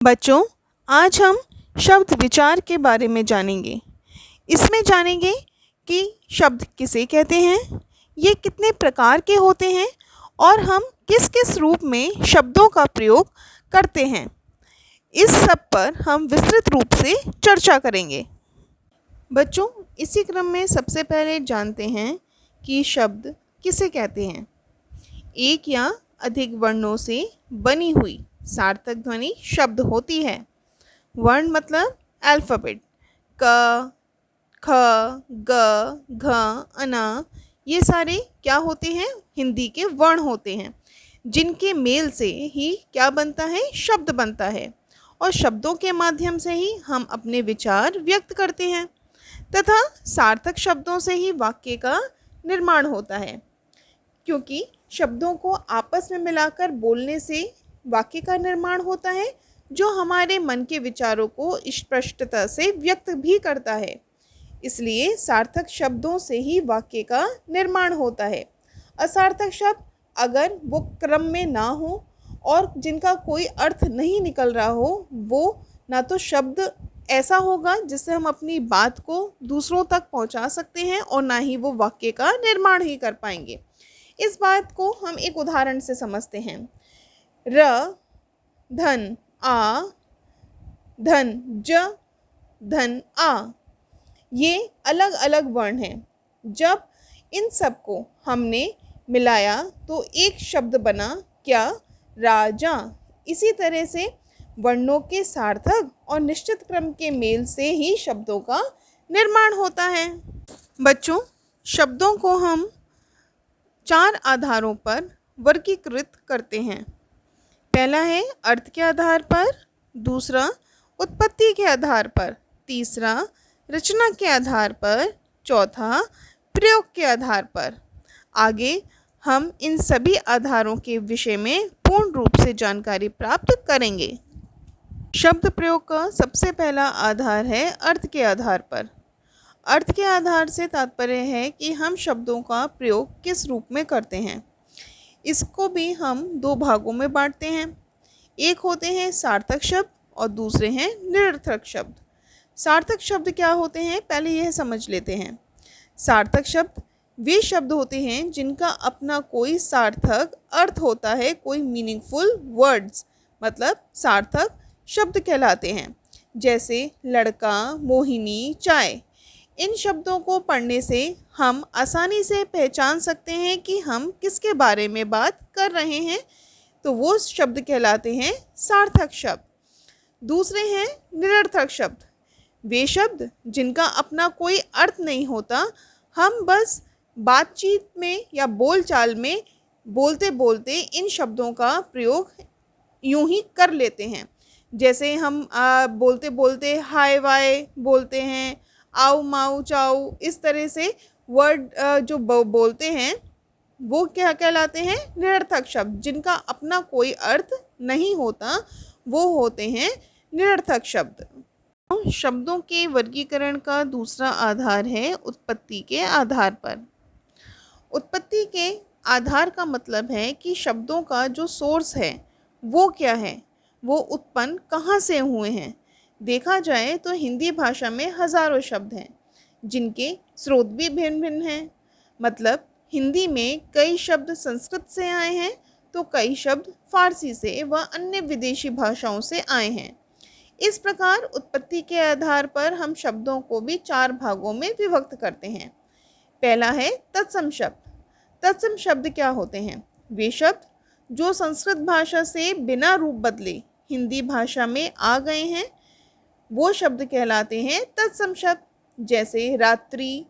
बच्चों, आज हम शब्द विचार के बारे में जानेंगे। इसमें जानेंगे कि शब्द किसे कहते हैं, ये कितने प्रकार के होते हैं और हम किस किस रूप में शब्दों का प्रयोग करते हैं। इस सब पर हम विस्तृत रूप से चर्चा करेंगे। बच्चों, इसी क्रम में सबसे पहले जानते हैं कि शब्द किसे कहते हैं। एक या अधिक वर्णों से बनी हुई सार्थक ध्वनि शब्द होती है। वर्ण मतलब अल्फ़ाबेट क, ख, ग, घ, अना, ये सारे क्या होते हैं? हिंदी के वर्ण होते हैं, जिनके मेल से ही क्या बनता है? शब्द बनता है। और शब्दों के माध्यम से ही हम अपने विचार व्यक्त करते हैं तथा सार्थक शब्दों से ही वाक्य का निर्माण होता है, क्योंकि शब्दों को आपस में मिलाकर बोलने से वाक्य का निर्माण होता है, जो हमारे मन के विचारों को स्पष्टता से व्यक्त भी करता है। इसलिए सार्थक शब्दों से ही वाक्य का निर्माण होता है। असार्थक शब्द अगर वो क्रम में ना हो और जिनका कोई अर्थ नहीं निकल रहा हो, वो ना तो शब्द ऐसा होगा जिससे हम अपनी बात को दूसरों तक पहुंचा सकते हैं और ना ही वो वाक्य का निर्माण ही कर पाएंगे। इस बात को हम एक उदाहरण से समझते हैं। र, धन, आ, धन, ज, धन, आ, ये अलग अलग वर्ण हैं। जब इन सब को हमने मिलाया तो एक शब्द बना क्या? राजा। इसी तरह से वर्णों के सार्थक और निश्चित क्रम के मेल से ही शब्दों का निर्माण होता है। बच्चों, शब्दों को हम 4 आधारों पर वर्गीकृत करते हैं। पहला है अर्थ के आधार पर, दूसरा उत्पत्ति के आधार पर, तीसरा रचना के आधार पर, चौथा प्रयोग के आधार पर। आगे हम इन सभी आधारों के विषय में पूर्ण रूप से जानकारी प्राप्त करेंगे। शब्द प्रयोग का सबसे पहला आधार है अर्थ के आधार पर। अर्थ के आधार से तात्पर्य है कि हम शब्दों का प्रयोग किस रूप में करते हैं। इसको भी हम 2 भागों में बांटते हैं। एक होते हैं सार्थक शब्द और दूसरे हैं निरर्थक शब्द। सार्थक शब्द क्या होते हैं, पहले यह समझ लेते हैं। सार्थक शब्द वे शब्द होते हैं जिनका अपना कोई सार्थक अर्थ होता है, कोई मीनिंगफुल वर्ड्स, मतलब सार्थक शब्द कहलाते हैं। जैसे लड़का, मोहिनी, चाय। इन शब्दों को पढ़ने से हम आसानी से पहचान सकते हैं कि हम किसके बारे में बात कर रहे हैं, तो वो शब्द कहलाते हैं सार्थक शब्द। दूसरे हैं निरर्थक शब्द। वे शब्द जिनका अपना कोई अर्थ नहीं होता, हम बस बातचीत में या बोलचाल में बोलते बोलते इन शब्दों का प्रयोग यूं ही कर लेते हैं। जैसे हम बोलते बोलते हाय वाय बोलते हैं, आओ माऊ चाऊ, इस तरह से वर्ड जो बोलते हैं वो क्या कहलाते हैं? निरर्थक शब्द। जिनका अपना कोई अर्थ नहीं होता, वो होते हैं निरर्थक शब्द। शब्दों के वर्गीकरण का दूसरा आधार है उत्पत्ति के आधार पर। उत्पत्ति के आधार का मतलब है कि शब्दों का जो सोर्स है वो क्या है, वो उत्पन्न कहाँ से हुए हैं। देखा जाए तो हिंदी भाषा में हज़ारों शब्द हैं, जिनके स्रोत भी भिन्न भिन्न हैं। मतलब हिंदी में कई शब्द संस्कृत से आए हैं, तो कई शब्द फारसी से व अन्य विदेशी भाषाओं से आए हैं। इस प्रकार उत्पत्ति के आधार पर हम शब्दों को भी 4 भागों में विभक्त करते हैं। पहला है तत्सम शब्द। तत्सम शब्द क्या होते हैं? वे शब्द जो संस्कृत भाषा से बिना रूप बदले हिंदी भाषा में आ गए हैं, वो शब्द कहलाते हैं तत्सम शब्द। जैसे रात्रि,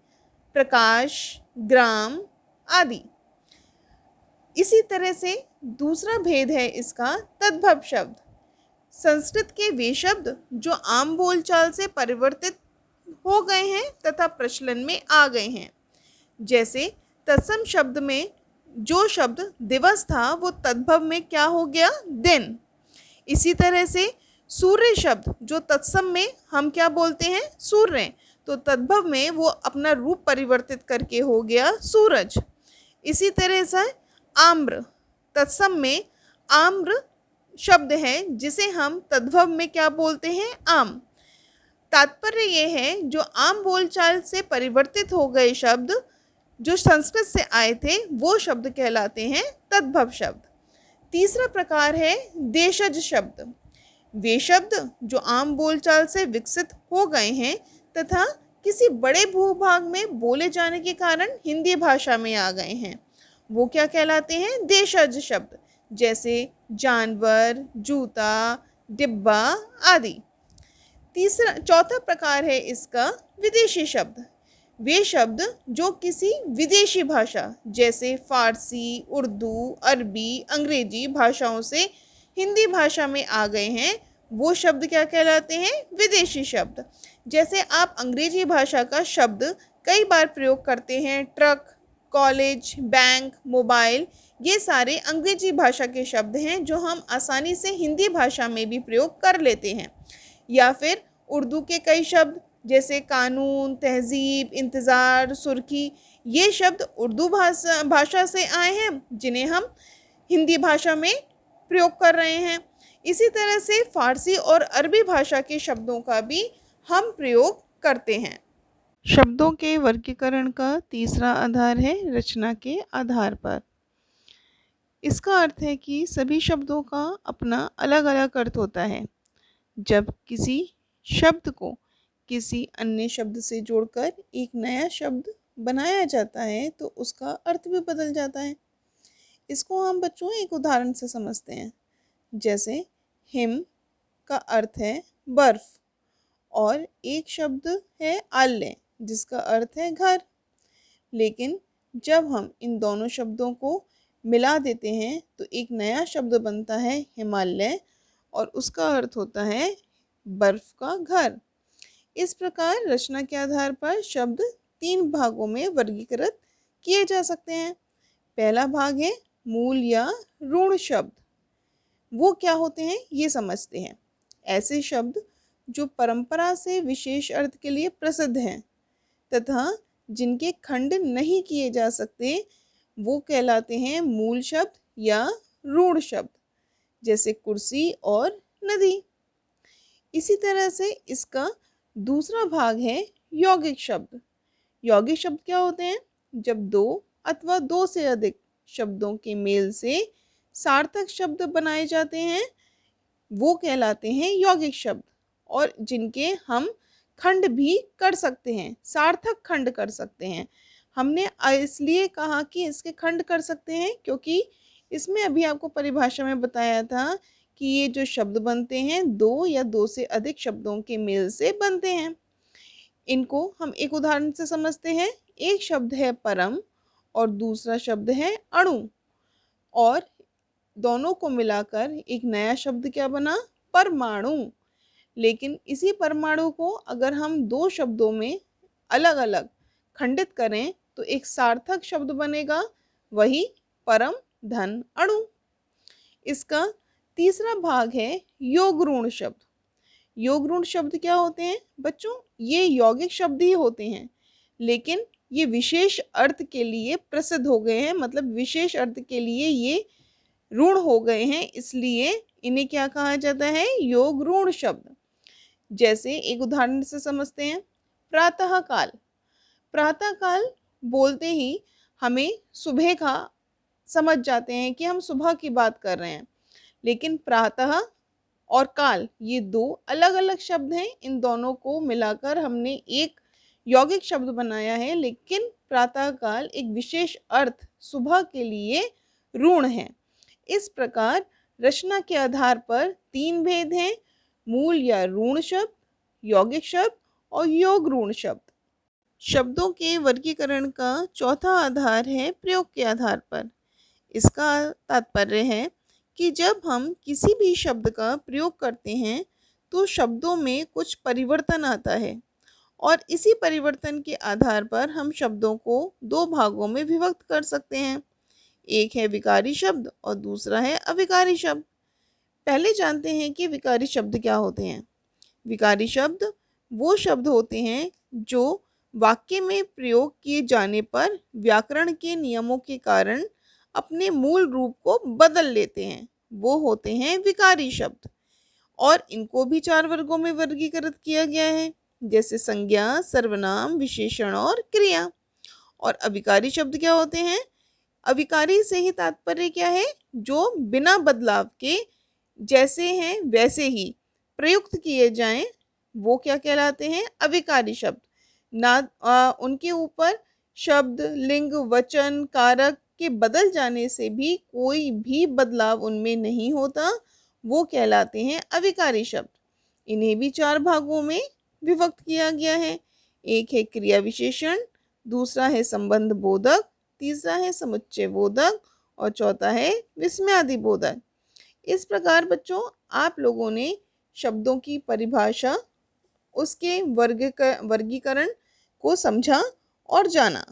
प्रकाश, ग्राम आदि। इसी तरह से दूसरा भेद है इसका तद्भव शब्द। संस्कृत के वे शब्द जो आम बोलचाल से परिवर्तित हो गए हैं तथा प्रचलन में आ गए हैं। जैसे तत्सम शब्द में जो शब्द दिवस था, वो तद्भव में क्या हो गया? दिन। इसी तरह से सूर्य शब्द जो तत्सम में हम क्या बोलते हैं? सूर्य, तो तद्भव में वो अपना रूप परिवर्तित करके हो गया सूरज। इसी तरह से आम्र, तत्सम में आम्र शब्द है जिसे हम तद्भव में क्या बोलते हैं, आम। तात्पर्य ये है जो आम बोलचाल से परिवर्तित हो गए शब्द जो संस्कृत से आए थे वो शब्द कहलाते हैं तद्भव शब्द। तीसरा प्रकार है देशज शब्द। वे शब्द जो आम बोलचाल से विकसित हो गए हैं तथा किसी बड़े भूभाग में बोले जाने के कारण हिंदी भाषा में आ गए हैं, वो क्या कहलाते हैं, देशज शब्द। जैसे जानवर, जूता, डिब्बा आदि। चौथा प्रकार है इसका विदेशी शब्द। वे शब्द जो किसी विदेशी भाषा जैसे फारसी, उर्दू, अरबी, अंग्रेजी भाषाओं से हिंदी भाषा में आ गए हैं, वो शब्द क्या कहलाते हैं, विदेशी शब्द। जैसे आप अंग्रेजी भाषा का शब्द कई बार प्रयोग करते हैं, ट्रक, कॉलेज, बैंक, मोबाइल, ये सारे अंग्रेजी भाषा के शब्द हैं जो हम आसानी से हिंदी भाषा में भी प्रयोग कर लेते हैं। या फिर उर्दू के कई शब्द जैसे कानून, तहजीब, इंतज़ार, सुर्खी, ये शब्द उर्दू भाषा से आए हैं जिन्हें हम हिंदी भाषा में प्रयोग कर रहे हैं। इसी तरह से फारसी और अरबी भाषा के शब्दों का भी हम प्रयोग करते हैं। शब्दों के वर्गीकरण का तीसरा आधार है रचना के आधार पर। इसका अर्थ है कि सभी शब्दों का अपना अलग अलग अर्थ होता है। जब किसी शब्द को किसी अन्य शब्द से जोड़कर एक नया शब्द बनाया जाता है तो उसका अर्थ भी बदल जाता है। इसको हम बच्चों एक उदाहरण से समझते हैं। जैसे हिम का अर्थ है बर्फ और एक शब्द है आल्य जिसका अर्थ है घर। लेकिन जब हम इन दोनों शब्दों को मिला देते हैं तो एक नया शब्द बनता है हिमालय और उसका अर्थ होता है बर्फ का घर। इस प्रकार रचना के आधार पर शब्द 3 भागों में वर्गीकृत किए जा सकते हैं। पहला भाग है मूल या ऋण शब्द। वो क्या होते हैं ये समझते हैं। ऐसे शब्द जो परंपरा से विशेष अर्थ के लिए प्रसिद्ध हैं तथा जिनके खंड नहीं किए जा सकते वो कहलाते हैं मूल शब्द या ऋण शब्द, जैसे कुर्सी और नदी। इसी तरह से इसका दूसरा भाग है यौगिक शब्द। यौगिक शब्द क्या होते हैं, जब 2 अथवा 2 से अधिक शब्दों के मेल से सार्थक शब्द बनाए जाते हैं वो कहलाते हैं यौगिक शब्द, और जिनके हम खंड भी कर सकते हैं, सार्थक खंड कर सकते हैं। हमने इसलिए कहा कि इसके खंड कर सकते हैं क्योंकि इसमें अभी आपको परिभाषा में बताया था कि ये जो शब्द बनते हैं 2 या 2 से अधिक शब्दों के मेल से बनते हैं। इनको हम एक उदाहरण से समझते हैं। एक शब्द है परम और दूसरा शब्द है अणु, और दोनों को मिलाकर एक नया शब्द क्या बना, परमाणु। लेकिन इसी परमाणु को अगर हम 2 शब्दों में अलग अलग खंडित करें तो एक सार्थक शब्द बनेगा, वही परम धन अणु। इसका तीसरा भाग है योग ऋण शब्द। योग ऋण शब्द क्या होते हैं बच्चों, ये यौगिक शब्द ही होते हैं लेकिन ये विशेष अर्थ के लिए प्रसिद्ध हो गए हैं, मतलब विशेष अर्थ के लिए ये ऋण हो गए हैं, इसलिए इन्हें क्या कहा जाता है, योग ऋण शब्द। जैसे एक उदाहरण से समझते हैं, प्रातः काल। प्रातः काल बोलते ही हमें सुबह का समझ जाते हैं कि हम सुबह की बात कर रहे हैं, लेकिन प्रातः और काल ये 2 अलग अलग शब्द हैं। इन दोनों को मिलाकर हमने एक यौगिक शब्द बनाया है, लेकिन प्रातः काल एक विशेष अर्थ सुबह के लिए ऋण है। इस प्रकार रचना के आधार पर 3 भेद हैं, मूल या ऋण शब्द, यौगिक शब्द और योग ऋण शब्द। शब्दों के वर्गीकरण का चौथा आधार है प्रयोग के आधार पर। इसका तात्पर्य है कि जब हम किसी भी शब्द का प्रयोग करते हैं तो शब्दों में कुछ परिवर्तन आता है और इसी परिवर्तन के आधार पर हम शब्दों को 2 भागों में विभक्त कर सकते हैं। एक है विकारी शब्द और दूसरा है अविकारी शब्द। पहले जानते हैं कि विकारी शब्द क्या होते हैं। विकारी शब्द वो शब्द होते हैं जो वाक्य में प्रयोग किए जाने पर व्याकरण के नियमों के कारण अपने मूल रूप को बदल लेते हैं वो होते हैं विकारी शब्द। और इनको भी 4 वर्गों में वर्गीकृत किया गया है, जैसे संज्ञा, सर्वनाम, विशेषण और क्रिया। और अविकारी शब्द क्या होते हैं? अविकारी से ही तात्पर्य क्या है? जो बिना बदलाव के जैसे हैं वैसे ही प्रयुक्त किए जाएं, वो क्या कहलाते हैं? अविकारी शब्द। ना उनके ऊपर शब्द, लिंग, वचन, कारक के बदल जाने से भी कोई भी बदलाव उनमें नहीं होता, वो कहलाते हैं अविकारी शब्द। इन्हें भी 4 भागों में विभक्त किया गया है। एक है क्रिया विशेषण, दूसरा है संबंध बोधक, तीसरा है समुच्चय बोधक और चौथा है विस्मयादि बोधक। इस प्रकार बच्चों, आप लोगों ने शब्दों की परिभाषा, उसके वर्गीकरण को समझा और जाना।